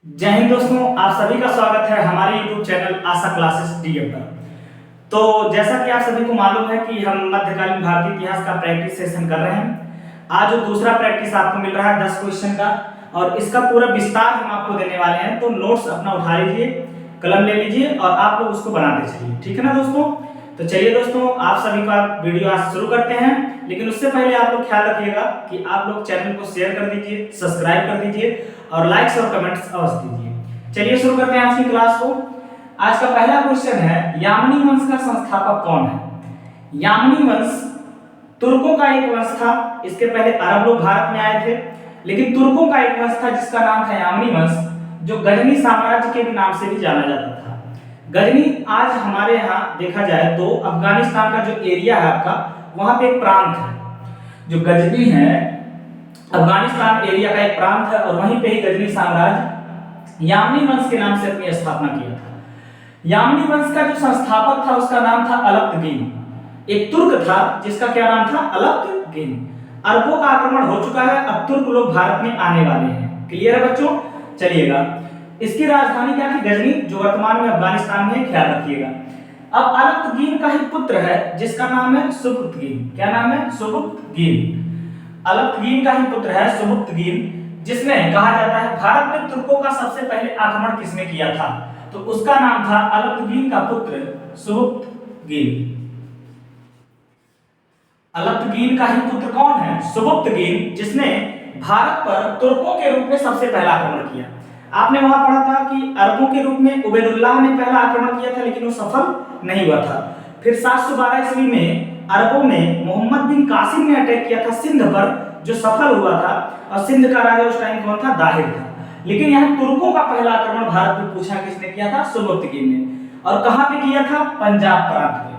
जय हिंद दोस्तों, आप सभी का स्वागत है हमारे YouTube चैनल आशा क्लासेस डीएम पर। तो जैसा कि आप सभी को मालूम है कि हम मध्यकालीन भारतीय इतिहास का प्रैक्टिस सेशन कर रहे हैं। आज जो दूसरा प्रैक्टिस आपको मिल रहा है 10 क्वेश्चन का, और इसका पूरा विस्तार हम आपको देने वाले हैं। तो नोट्स अपना उठा लीजिए, कलम ले लीजिए और आप लोग उसको बनाते चलिए, ठीक है ना दोस्तों। तो चलिए दोस्तों, आप सभी का वीडियो आज शुरू करते हैं, लेकिन उससे पहले आप लोग ख्याल रखिएगा कि आप लोग चैनल को शेयर कर दीजिए, सब्सक्राइब कर दीजिए और लाइक्स और कमेंट्स अवश्य दीजिए। चलिए शुरू करते हैं आज की क्लास को। आज का पहला क्वेश्चन है, यामनी वंश का संस्थापक कौन है। यामनी वंश तुर्कों का एक वंश था। इसके पहले अरब लोग भारत में आए थे, लेकिन तुर्कों का एक वंश था जिसका नाम था यामनी वंश, जो गजनी साम्राज्य के भी नाम से भी जाना जाता था। गजनी आज हमारे यहाँ देखा जाए तो अफगानिस्तान का जो एरिया है आपका, वहां पे एक प्रांत है जो गजनी है। अफगानिस्तान एरिया का एक प्रांत है और वहीं पे ही गजनी साम्राज्य यामनी वंश के नाम से अपनी स्थापना किया था। यामनी वंश का जो संस्थापक था उसका नाम था अलप्तगीन। एक तुर्क था जिसका क्या नाम था, अलप्तगीन। अरबों का आक्रमण हो चुका है, अब तुर्क लोग भारत में आने वाले हैं। क्लियर है बच्चों। चलिएगा, इसकी राजधानी क्या थी, गजनी, जो वर्तमान में अफगानिस्तान में, ख्याल रखिएगा। अब अलप्तगीन का ही पुत्र है जिसका नाम है सुबुक्तगीन। क्या नाम है, सुबुक्तगीन। अलप्तगीन का ही पुत्र है सुबुक्तगीन, जिसने कहा जाता है भारत में तुर्कों का सबसे पहले आक्रमण किसने किया था, तो उसका नाम था अलप्तगीन का पुत्र सुबुक्तगीन। अलप्तगीन का ही पुत्र कौन है, सुबुक्तगीन, जिसने भारत पर तुर्कों के रूप में सबसे पहला आक्रमण किया। आपने वहां पढ़ा था कि अरबों के रूप में उबैदुल्लाह ने पहला आक्रमण किया था, लेकिन वो सफल नहीं हुआ था। फिर 712 ईस्वी में अरबों ने मोहम्मद बिन कासिम ने अटैक किया था सिंध पर, जो सफल हुआ था, और सिंध का राजा उस टाइम कौन था, दाहिर था। लेकिन यहाँ तुर्कों का पहला आक्रमण भारत में पूछा किसने किया था, सुबुक्तगीन ने। और कहां पे किया था, पंजाब प्रांत में।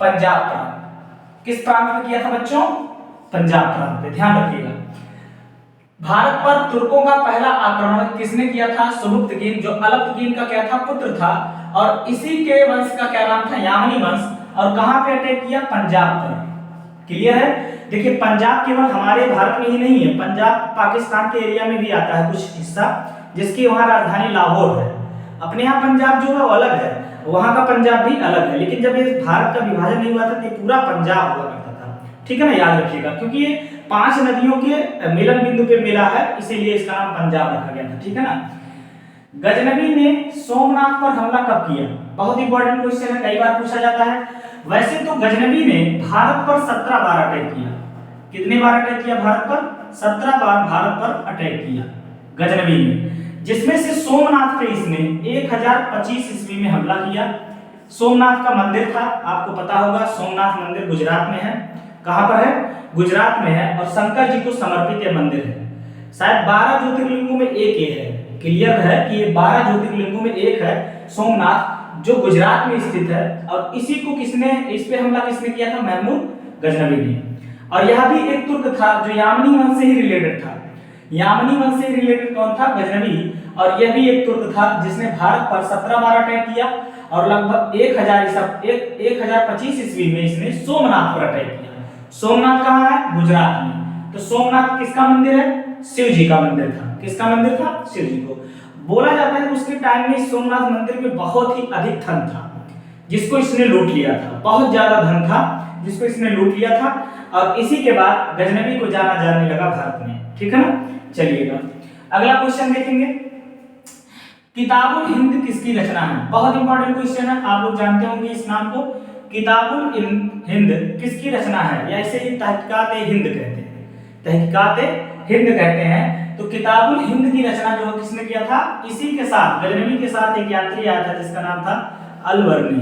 पंजाब प्रांत किस प्रांत में किया था बच्चों, पंजाब प्रांत में, ध्यान रखिएगा। भारत पर तुर्कों का पहला आक्रमण किसने किया था, सुबुक्तगीन, जो अलप्तगीन का क्या था, पुत्र था, और इसी के वंश का क्या नाम था, यामनी वंश। और कहां पे अटैक किया, पंजाब पर। क्लियर है। देखिए, पंजाब केवल हमारे भारत में ही नहीं है, पंजाब पाकिस्तान के एरिया में भी आता है कुछ हिस्सा, जिसकी वहां राजधानी लाहौर है। अपने यहाँ पंजाब जो है वो अलग है, वहां का पंजाब भी अलग है, लेकिन जब ये भारत का विभाजन नहीं हुआ था तो पूरा पंजाब हुआ करता था, ठीक है ना, याद रखिएगा। क्योंकि ये 5 नदियों के मिलन बिंदु पे मिला है, इसीलिए इसका नाम पंजाब रखा गया था, ठीक है ना। गजनवी ने सोमनाथ पर हमला कब किया, बहुत इंपॉर्टेंट क्वेश्चन है, कई बार पूछा जाता है। वैसे तो गजनवी ने भारत पर 17 बार अटैक किया। कितने बार अटैक किया भारत पर, 17 बार भारत पर अटैक किया गजनवी ने, जिसमें से सोमनाथ पे इसने 1025 ईस्वी में हमला किया। सोमनाथ का मंदिर था, आपको पता होगा, सोमनाथ मंदिर गुजरात में है। कहां पर है, गुजरात में है, और शंकर जी को समर्पित यह मंदिर है। शायद 12 ज्योतिर्लिंगों में एक ये है। क्लियर है कि ये 12 ज्योतिर्लिंगों में एक है सोमनाथ, जो गुजरात में स्थित है। और इसी को किसने, इस पे हमला किसने किया था, महमूद गजनवी ने। और यह भी एक तुर्क था जो यामनी वंश से ही रिलेटेड था। यामनी वंश से रिलेटेड कौन था, गजनवी। और यह भी एक तुर्क था जिसने भारत पर 17 बार अटैक किया, और लगभग 1025 ईस्वी में इसने सोमनाथ पर अटैक किया। सोमनाथ कहाँ है, गुजरात में। तो सोमनाथ किसका मंदिर है, शिव जी का मंदिर था। किसका मंदिर था, शिव जी को। बोला जाता है कि उसके टाइम में सोमनाथ मंदिर में बहुत ही अधिक धन था जिसको इसने लूट लिया था। बहुत ज्यादा धन था जिसको इसने लूट लिया था, और इसी के बाद गजनवी को जाना जाने लगा भारत में, ठीक है ना। चलिएगा, अगला क्वेश्चन देखेंगे। किताबुल हिंद किसकी रचना है, बहुत इंपॉर्टेंट क्वेश्चन है, आप लोग जानते होंगे इस नाम को। किताबुल हिंद किसकी रचना है, या इसे तहकीकात हिंद कहते हैं, तहकीकात हिंद कहते हैं। तो किताबुल हिंद की रचना जो किसने किया था, इसी के साथ, गजनवी के साथ एक यात्री आया था जिसका नाम था अल-बर्नी।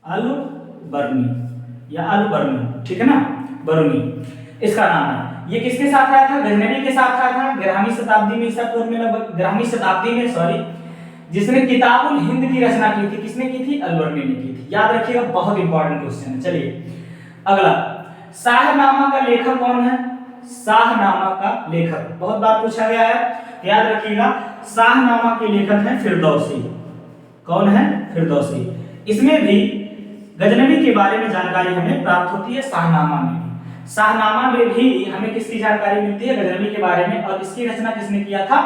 अल-बर्नी या अल-बर्नी, ठीक है ना, बर्नी इसका नाम है। ये किसके साथ आया था, गजनवी के साथ आया था 11वीं शताब्दी में, ईसा पूर्व में, लगभग 11वीं शताब्दी में, सॉरी। जिसने किताबुल हिंद की रचना की थी, किसने की थी, अल-बर्नी ने की थी। याद रखिएगा, बहुत इंपॉर्टेंट क्वेश्चन है। चलिए अगला, शाहनामा का लेखक कौन है, शाहनामा का लेखक बहुत बार पूछा गया है, याद रखिएगा। शाहनामा के लेखक हैं फिरदौसी। कौन है, फिरदौसी। इसमें भी गजनवी के बारे में जानकारी हमें प्राप्त होती है शाहनामा में। शाहनामा में भी हमें किसकी जानकारी मिलती है, गजनवी के बारे में। और इसकी रचना किसने किया था,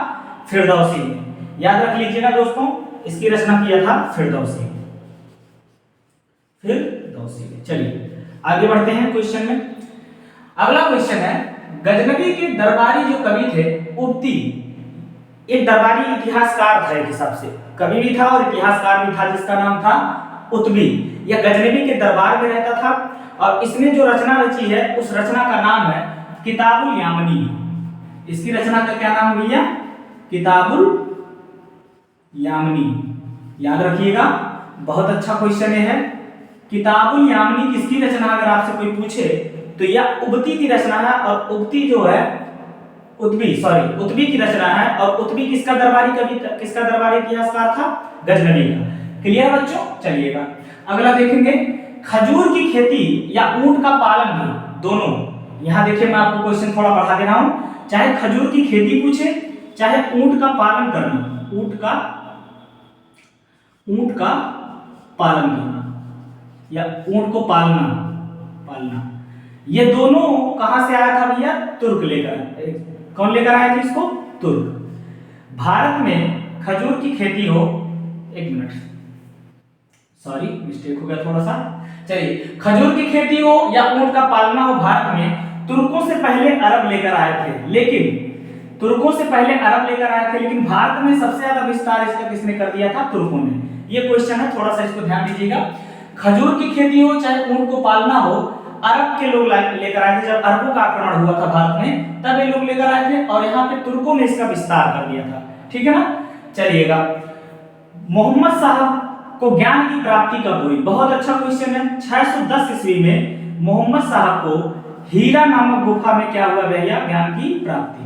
फिरदौसी ने। याद रख लीजिएगा दोस्तों, इसकी रचना किया था फिरदौसी ने। चलिए आगे बढ़ते हैं क्वेश्चन में। अगला क्वेश्चन है, गजनवी के दरबारी जो कवि थे उबती, एक दरबारी इतिहासकार था, एक हिसाब से कवि भी था और इतिहासकार भी था, जिसका नाम था उतबी। यह गजनवी के दरबार में रहता था और इसने जो रचना रची है उस रचना का नाम है किताबुल यामनी। इसकी रचना का क्या नाम भैया? किताबुल यामनी। याद रखिएगा, बहुत अच्छा क्वेश्चन है। किताबुल यामनी किसकी रचना, अगर आपसे कोई पूछे तो यह उबती की रचना है। और उबती जो है उतबी की रचना है। और उतबी किसका दरबारी कवि, किसका दरबारी इतिहासकार था? गजनवी का। क्लियर बच्चों? चलिएगा अगला देखेंगे, खजूर की खेती या ऊंट का पालन भी, दोनों। यहां देखिए मैं आपको क्वेश्चन थोड़ा बढ़ा दे रहा हूं, चाहे खजूर की खेती पूछे चाहे ऊंट का पालन करना, ऊंट का पालन करना या ऊंट को पालना, ये दोनों कहां से आया था भैया? तुर्क लेकर। कौन लेकर आए थे इसको? तुर्क। भारत में खजूर की खेती हो, एक मिनट सॉरी मिस्टेक हो गया थोड़ा सा। चलिए, खजूर की खेती हो या ऊंट का पालना हो, भारत में तुर्कों से पहले अरब लेकर आए थे। लेकिन भारत में सबसे ज्यादा विस्तार इसका किसने कर दिया था? तुर्कों ने। ये क्वेश्चन है, थोड़ा सा इसको ध्यान दीजिएगा। खजूर की खेती हो चाहे ऊंट को पालना हो, अरब के लोग लेकर आए थे। जब अरबों का आक्रमण हुआ था भारत में, तब ये लोग लेकर आए थे और यहाँ पे तुर्कों ने इसका विस्तार कर दिया था। ठीक है ना? चलिएगा, मोहम्मद साहब को ज्ञान की प्राप्ति कब हुई? बहुत अच्छा क्वेश्चन है। 610 ईस्वी में मोहम्मद साहब को हीरा नामक गुफा में क्या हुआ भैया? ज्ञान की प्राप्ति।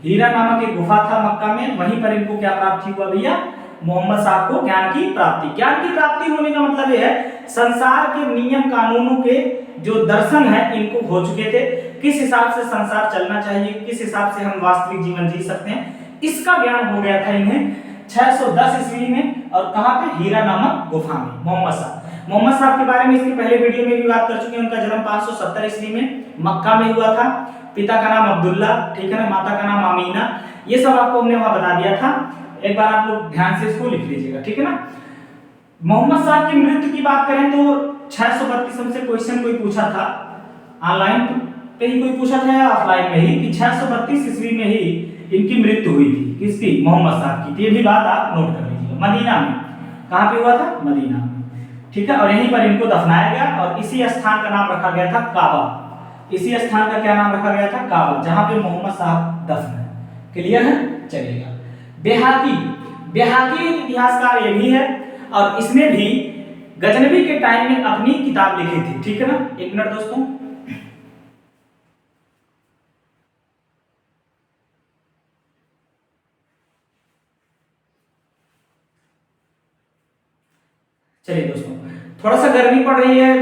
हीरा नामक एक गुफा था मक्का में, वहीं पर इनको क्या प्राप्ति हुआ भैया? मोहम्मद साहब को ज्ञान की प्राप्ति। ज्ञान की प्राप्ति होने का मतलब यह है संसार के नियम कानूनों के जो दर्शन है इनको हो चुके थे, किस हिसाब से संसार चलना चाहिए, किस हिसाब से हम वास्तविक जीवन जी सकते हैं, इसका ज्ञान हो गया था इन्हें 610 ईस्वी में। और कहां पे? हीरा नामक गुफा में। मोहम्मद साहब के बारे में इसके पहले वीडियो में भी बात कर चुके हैं। उनका जन्म 570 ईस्वी में मक्का में हुआ था। पिता का नाम अब्दुल्ला, ठीक है ना, माता का नाम आमीना। ये सब आपको हमने वहां बता दिया था, एक बार आप लोग ध्यान से इसको लिख लीजिएगा, ठीक है ना। मोहम्मद साहब की मृत्यु की बात करें तो 632 हमसे क्वेश्चन कोई पूछा था, ऑनलाइन पे ही कोई पूछा था या ऑफलाइन में ही, कि 632 ईस्वी में ही इनकी मृत्यु हुई थी। किसकी? मोहम्मद साहब की। ये भी बात आप नोट कर लीजिएगा। मदीना में। कहां पे हुआ था? मदीना में, ठीक है। और यहीं पर इनको दफनाया गया और इसी स्थान का नाम रखा गया था काबा। इसी स्थान का क्या नाम रखा गया था? काबा, जहां पे मोहम्मद साहब दफन है। क्लियर है? चलिएगा, बेहाकी इतिहासकार ये भी है और इसने भी गजनवी के टाइम में अपनी किताब लिखी थी, ठीक है ना। एक मिनट दोस्तों, चलिए दोस्तों, थोड़ा सा गर्मी पड़ रही है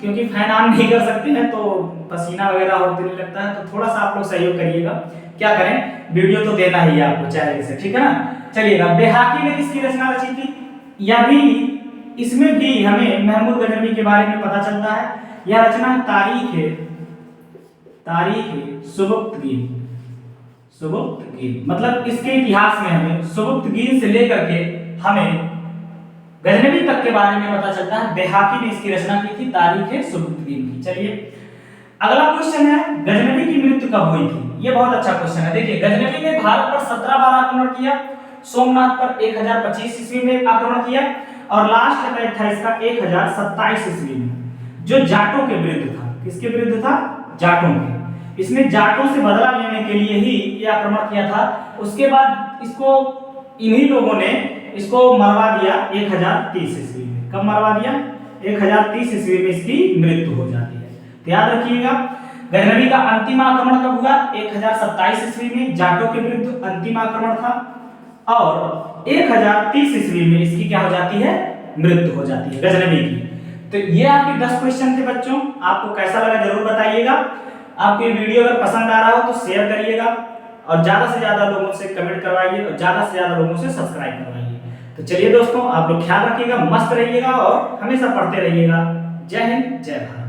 क्योंकि फैन ऑन नहीं कर सकते हैं तो पसीना वगैरह होने लगता है, तो थोड़ा सा आप लोग सहयोग करिएगा। क्या करें, वीडियो तो देना ही है आपको चाहे से, ठीक है ना। चलिएगा, बेहाकी ने किसकी रचना रची थी? या भी इसमें भी हमें महमूद गजनवी के बारे में पता चलता है। यह रचना तारीख है सुबुक्तगीन, मतलब इसके इतिहास में हमें सुबुक्तगीन से लेकर के हमें गजनवी तक के बारे में पता चलता है। बेहाकी ने इसकी रचना की थी, तारीख है सुबुक्तगीन की। चलिए अगला क्वेश्चन है, गजनवी की मृत्यु कब हुई थी? ये बहुत अच्छा क्वेश्चन है। देखिए, गजनवी ने भारत पर 17 बार आक्रमण किया, सोमनाथ पर 1025 ईस्वी में आक्रमण किया और लास्ट अटैक था इसका 1027 ईस्वी में, जो जाटों के विरुद्ध था। किसके विरुद्ध था? जाटों के। इसने जाटों से बदला लेने के लिए ही ये आक्रमण किया था। उसके बाद इसको इन्हीं लोगों ने इसको मरवा दिया 1030 ईस्वी में। कब मरवा दिया? 1030 ईस्वी में इसकी मृत्यु हो जाती है। तो याद रखिएगा, गजनवी का अंतिम आक्रमण कब हुआ? 1027 ईस्वी में जाटों के विरुद्ध अंतिम आक्रमण था और 1030 ईस्वी में इसकी क्या हो जाती है? मृत्यु हो जाती है गजनवी की। तो ये आपके 10 क्वेश्चन थे बच्चों। आपको कैसा लगा जरूर बताइएगा। आपको ये वीडियो अगर पसंद आ रहा हो तो शेयर करिएगा और ज्यादा से ज्यादा लोगों से कमेंट करवाइए और ज्यादा से ज्यादा लोगों से सब्सक्राइब करवाइए। तो चलिए दोस्तों, आप लोग ख्याल रखिएगा, मस्त रहिएगा और हमेशा पढ़ते रहिएगा। जय हिंद, जय भारत।